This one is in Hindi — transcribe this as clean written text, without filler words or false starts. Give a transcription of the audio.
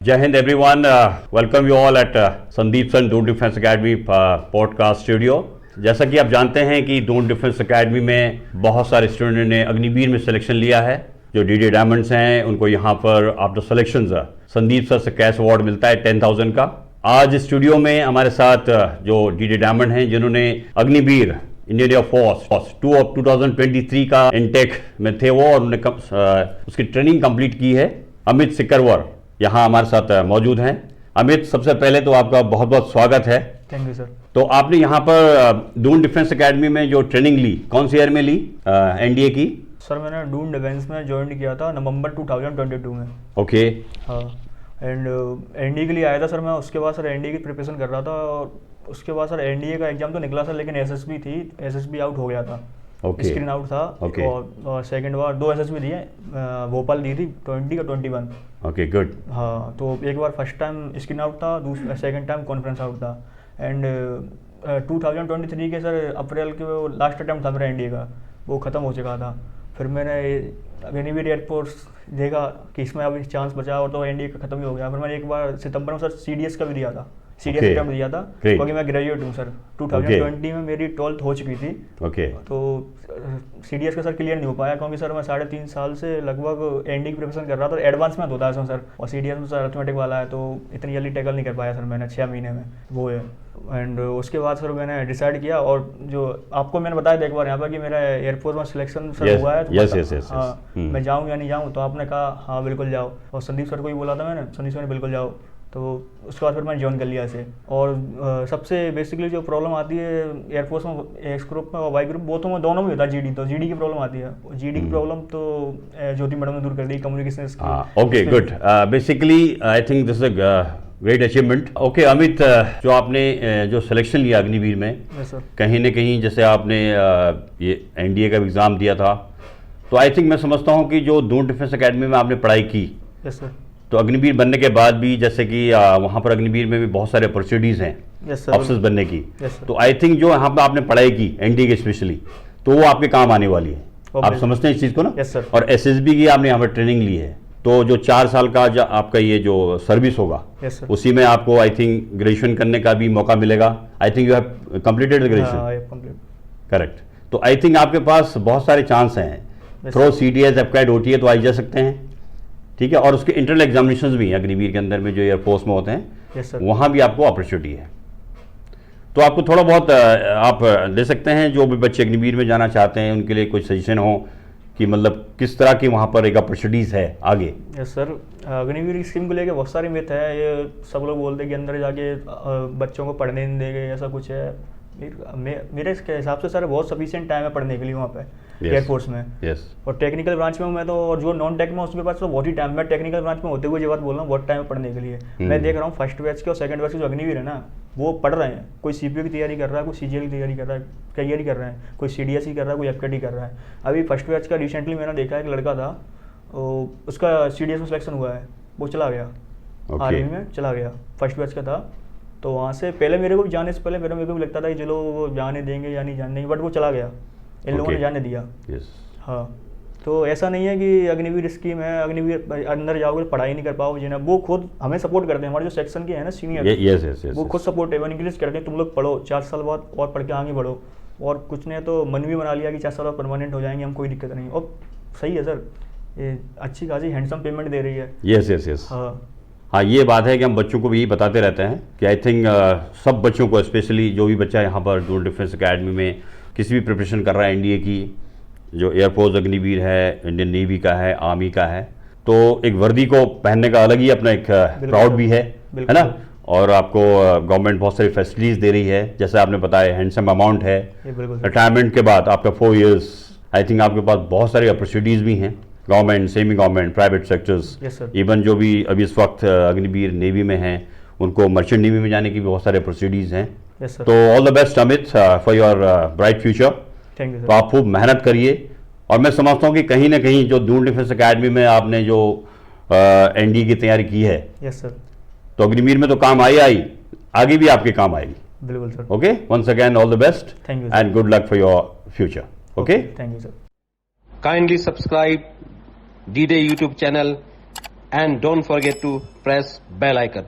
Jai Hind everyone. Welcome you all at Sandeep sun Doon defence academy podcast studio. जैसा कि आप जानते हैं कि दून डिफेंस अकेडमी में बहुत सारे स्टूडेंट ने अग्निवीर में सिलेक्शन लिया है। जो डीडी डायमंड्स हैं उनको यहाँ पर आफ्टर सिलेक्शन संदीप सर से कैश अवार्ड मिलता है 10,000 का। आज स्टूडियो में हमारे साथ जो डीडी डायमंड हैं जिन्होंने Agniveer Indian air force 2 of 2023 का इनटेक में थे वो, और उन्होंने उसकी ट्रेनिंग कंप्लीट की है। अमित सिकरवर यहाँ हमारे साथ मौजूद हैं। अमित, सबसे पहले तो आपका बहुत बहुत स्वागत है। Thank you sir. तो आपने यहाँ पर दून डिफेंस एकेडमी में जो ट्रेनिंग ली, कौन सी ईयर में ली एनडीए की? सर मैंने दून डिफेंस में ज्वाइन किया था नवंबर 2022 में। ओके। हाँ, एंड एनडीए के लिए आया था सर मैं। उसके बाद सर एनडीए की प्रिपरेशन कर रहा था, और उसके बाद सर एनडीए का एग्जाम तो निकला सर, लेकिन एसएसबी थी, एसएसबी आउट हो गया था। स्क्रीन आउट था। और सेकंड बार 2 एसएसबी दिए, भोपाल दी थी 20 का 21। Okay, good. हाँ, तो एक बार फर्स्ट टाइम स्क्रीन आउट था, दूसरा सेकंड टाइम कॉन्फ्रेंस आउट था। एंड 2023 के सर अप्रैल के वो लास्ट अटैम्प्ट था मेरा एनडीए का, वो ख़त्म हो चुका था। फिर मैंने अग्निवीर एयरफोर्स देखा कि इसमें अभी चांस बचा, और तो एनडीए का खत्म ही हो गया। फिर मैंने एक बार सितंबर में सर सीडीएस का भी दिया था, सीडीएस अटैम्प्ट दिया था, क्योंकि मैं ग्रेजुएट हूँ सर। 2020 में मेरी 12th हो चुकी थी। तो सीडीएस का सर क्लियर नहीं हो पाया, क्योंकि सर मैं 3.5 साल से लगभग एनडी की प्रिपरेशन कर रहा था। एडवांस में होता है सर, और सीडीएस में सर अर्थमेटिक वाला है, तो इतनी जल्दी टैकल नहीं कर पाया सर मैंने 6 महीने में, वो है। एंड उसके बाद सर मैंने डिसाइड किया, और जो आपको मैंने बताया था एक बार यहाँ पर कि मेरा एयरफोर्स में सिलेक्शन सर हुआ है, तो हाँ मैं जाऊँ या नहीं जाऊँ। तो आपने कहा हाँ बिल्कुल जाओ, और संदीप सर को ही बोला था मैंने, संदीप सर ने बिल्कुल जाओ। तो उसके बाद फिर मैंने ज्वाइन कर लिया इसे। और सबसे बेसिकली जो प्रॉब्लम आती है एयरफोर्स में, एक्स ग्रुप में और वाई ग्रुप, वो तो में दोनों में होता है जीडी। तो जीडी की प्रॉब्लम आती है, जीडी की प्रॉब्लम तो ज्योति मैडम ने दूर कर दी, communication skill. Okay, good. Basically I think this is great achievement. Okay Amit, जो आपने जो सिलेक्शन लिया अग्निवीर में, कहीं ना कहीं जैसे आपने ये एनडीए का एग्ज़ाम दिया था, तो आई थिंक मैं समझता हूँ कि जो दून डिफेंस एकेडमी में आपने पढ़ाई की, यस सर, तो अग्निवीर बनने के बाद भी जैसे कि वहाँ पर अग्निवीर में भी बहुत सारे अपॉर्चुनिटीज़ हैं ऑफिसर्स बनने की। तो आई थिंक जो यहाँ पर आपने पढ़ाई की एनडीए की स्पेशली, तो वो आपके काम आने वाली है। आप समझते हैं इस चीज़ को ना? Yes sir. और एसएसबी की आपने यहाँ पर ट्रेनिंग ली है, तो जो 4 साल का जो आपका ये जो सर्विस होगा, उसी में आपको आई थिंक ग्रेजुएशन करने का भी मौका मिलेगा। I think you have completed the graduation, correct? तो आई थिंक आपके पास बहुत सारे चांस हैं। थ्रो सीडीएस, एप्काइड, ओटीए तो आई जा सकते हैं, ठीक है? और उसके इंटरनल एग्जामिनेशंस भी अग्निवीर के अंदर में जो एयरफोर्स में होते हैं, वहाँ भी आपको अपॉर्चुनिटी है। तो आपको थोड़ा बहुत आप दे सकते हैं, जो भी बच्चे अग्निवीर में जाना चाहते हैं उनके लिए कुछ सजेशन हो कि मतलब किस तरह की वहाँ पर एक अपॉर्चुनिटीज़ है आगे? यस सर, अग्निवीर स्कीम को लेकर बहुत सारी मिथ है। ये सब लोग बोलते हैं कि अंदर जाके बच्चों को पढ़ने नहीं देंगे, ऐसा कुछ है। मेरे हिसाब से सर बहुत सफिशिएंट टाइम है पढ़ने के लिए वहाँ पे एयरफोर्स में। और टेक्निकल ब्रांच में मैं तो, और जो नॉन टेक में उसके पास तो बहुत ही टाइम। मैं टेक्निकल ब्रांच में होते हुए ये बात बोल रहा हूँ, बहुत टाइम है पढ़ने के लिए। मैं देख रहा हूँ फर्स्ट बैच के और सेकंड बैच के जो अग्निवीर है ना, वो पढ़ रहे हैं। कोई सीपीयू की तैयारी कर रहा है, कोई सीजीएल की तैयारी कर रहा है, तैयारी कर रहे हैं, कोई सीडीएस की कर रहा है, कोई एफकेटी कर रहा है। अभी फर्स्ट बैच का रिसेंटली मैंने देखा, एक लड़का था, उसका सीडीएस में सिलेक्शन हुआ है, वो चला गया आर्मी में, चला गया, फर्स्ट बैच का था। तो वहाँ से पहले मेरे को भी जाने से पहले मेरे को भी लगता था कि चलो वो जाने देंगे या नहीं जाने देंगे, बट वो चला गया, इन लोगों ने जाने दिया। हाँ, तो ऐसा नहीं है कि अग्निवीर स्कीम है, अग्निवीर अंदर जाओगे पढ़ाई नहीं कर पाओगे जिन्हें, वो खुद हमें सपोर्ट करते हैं। हमारे जो सेक्शन के हैं ना सीनियर, वो खुद सपोर्ट है, इंक्रीज करते हैं, तुम लोग पढ़ो, 4 साल बाद और पढ़ के आगे बढ़ो। और कुछ ने तो मन भी बना लिया कि 4 साल बाद परमानेंट हो जाएंगे हम, कोई दिक्कत नहीं। और सही है सर, ये अच्छी खासी हैंडसम पेमेंट दे रही है। यस। हाँ, ये बात है कि हम बच्चों को भी बताते रहते हैं कि आई थिंक सब बच्चों को, स्पेशली जो भी बच्चा यहाँ पर दून डिफेंस एकेडमी में किसी भी प्रिपरेशन कर रहा है एनडीए की, जो एयरफोर्स अग्निवीर है, इंडियन नेवी का है, आर्मी का है, तो एक वर्दी को पहनने का अलग ही अपना एक प्राउड भी है ना? और आपको गवर्नमेंट बहुत सारी फैसिलिटीज़ दे रही है, जैसे आपने बताया हैंडसम अमाउंट है। रिटायरमेंट के बाद आपका 4 years, आई थिंक आपके पास बहुत सारी अपॉर्चुनिटीज़ भी हैं, government, semi government, private sectors. Even जो भी अभी इस वक्त अग्निवीर नेवी में हैं, उनको मर्चेंट नेवी में जाने की भी बहुत सारे अपॉर्चुनिटीज़ हैं। तो all the best Amit for your bright future. तो आप खूब मेहनत करिए, और मैं समझता हूँ कि कहीं ना कहीं जो दून डिफेंस एकेडमी में आपने जो एनडी की तैयारी की है, तो अग्निवीर में तो काम आई, आगे भी आपके काम आएगी। बिल्कुल sir. Okay, once again all the best and good luck for your future. Okay, thank you sir. Kindly subscribe D-Day YouTube channel and don't forget to press bell icon.